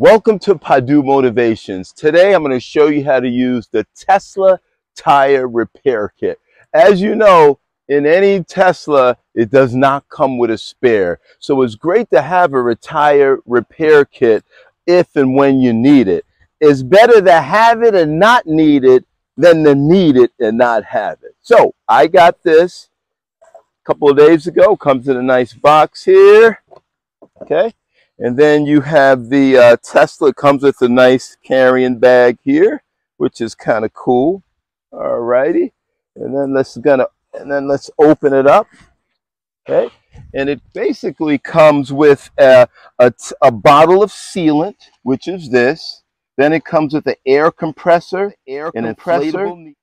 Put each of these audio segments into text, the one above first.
Welcome to Padu Motivations. Today I'm going to show you how to use the Tesla tire repair kit. As you know, in any Tesla, it does not come with a spare. So it's great to have a tire repair kit if and when you need it. It's better to have it and not need it than to need it and not have it. So I got this a couple of days ago. Comes in a nice box here. Okay. And then you have the Tesla. It comes with a nice carrying bag here, which is kind of cool. All righty. And then let's open it up. Okay. And it basically comes with a bottle of sealant, which is this. Then it comes with an air compressor, an inflatable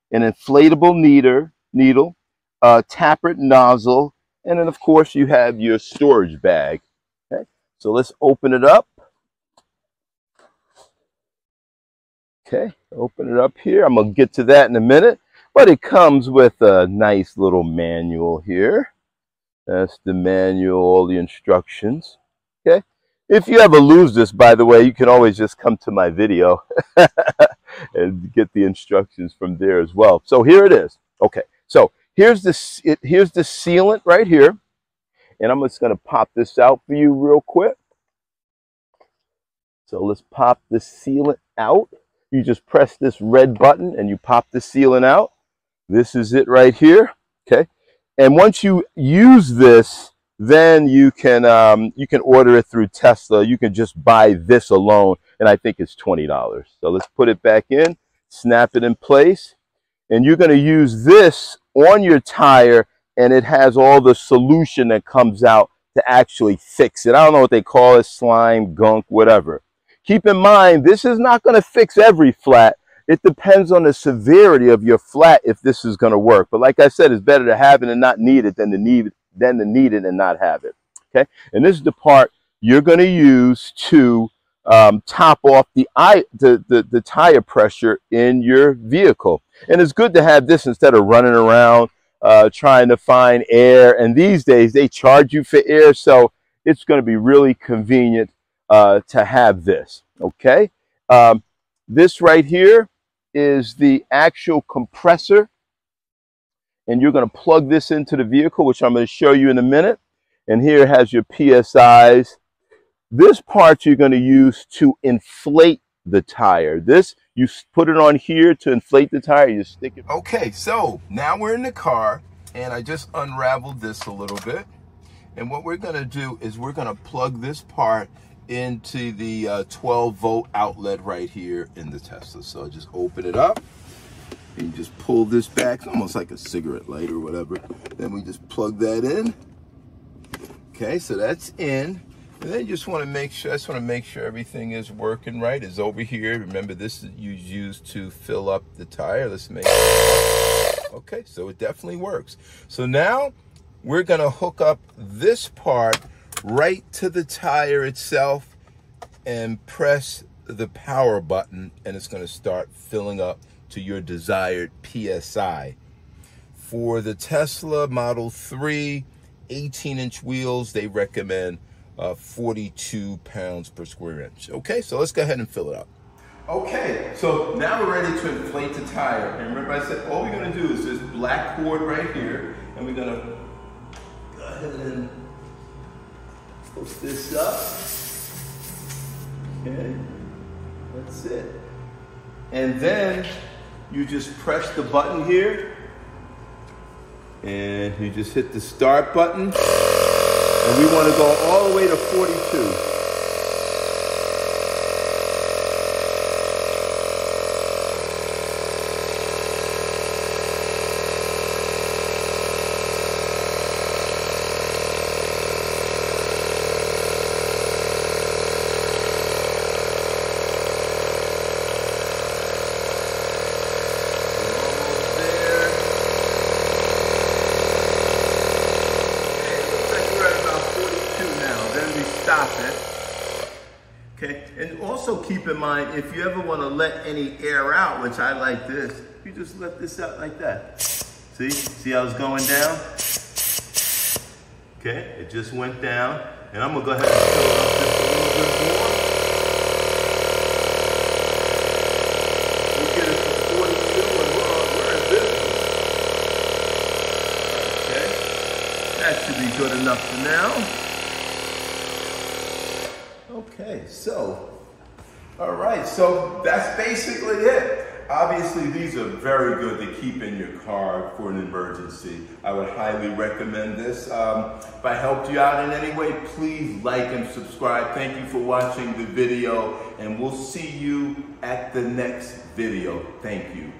needle, a tapered nozzle, and then of course you have your storage bag. So let's open it up. Okay, open it up here. I'm going to get to that in a minute. But it comes with a nice little manual here. That's the manual, all the instructions. Okay. If you ever lose this, by the way, you can always just come to my video and get the instructions from there as well. So here it is. Okay, so here's the sealant right here. And I'm just going to pop this out for you real quick. So let's pop the sealant out. You just press this red button and you pop the sealant out. This is it right here. Okay. And once you use this, then you can order it through Tesla. You can just buy this alone, and I think it's $20. So let's put it back in, snap it in place, and you're going to use this on your tire. And it has all the solution that comes out to actually fix it. I don't know what they call it, slime, gunk, whatever. Keep in mind, this is not going to fix every flat. It depends on the severity of your flat if this is going to work. But like I said, it's better to have it and not need it than to need it and not have it. Okay, and this is the part you're going to use to top off the tire pressure in your vehicle. And it's good to have this instead of running around trying to find air, and these days they charge you for air, so it's going to be really convenient to have this. Okay, this right here is the actual compressor, and you're going to plug this into the vehicle, which I'm going to show you in a minute. And here it has your PSIs. This part you're going to use to inflate the tire. This, you put it on here to inflate the tire, you stick it. Okay, so now we're in the car, and I just unraveled this a little bit. And what we're going to do is we're going to plug this part into the 12-volt outlet right here in the Tesla. So just open it up, and you just pull this back. It's almost like a cigarette light or whatever. Then we just plug that in. Okay, so that's in. And then you just want to make sure, I just want to make sure everything is working right. It's over here. Remember, this is used to fill up the tire. Let's make sure. Okay, so it definitely works. So now we're going to hook up this part right to the tire itself and press the power button, and it's going to start filling up to your desired PSI. For the Tesla Model 3 18-inch wheels, they recommend 42 pounds per square inch. Okay, so let's go ahead and fill it up. Okay, so now we're ready to inflate the tire. And remember I said all we're going to do is this black cord right here, and we're going to go ahead and push this up. Okay, that's it. And then you just press the button here, and you just hit the start button. And we want to go all the way to 42. Stop it. Okay, and also keep in mind, if you ever want to let any air out, which I like this, you just let this out like that. See how it's going down? Okay, it just went down, and I'm gonna go ahead and fill it up just a little bit more. good enough for now. Okay, so, all right, so that's basically it. Obviously, these are very good to keep in your car for an emergency. I would highly recommend this. If I helped you out in any way, please like and subscribe. Thank you for watching the video, and we'll see you at the next video. Thank you.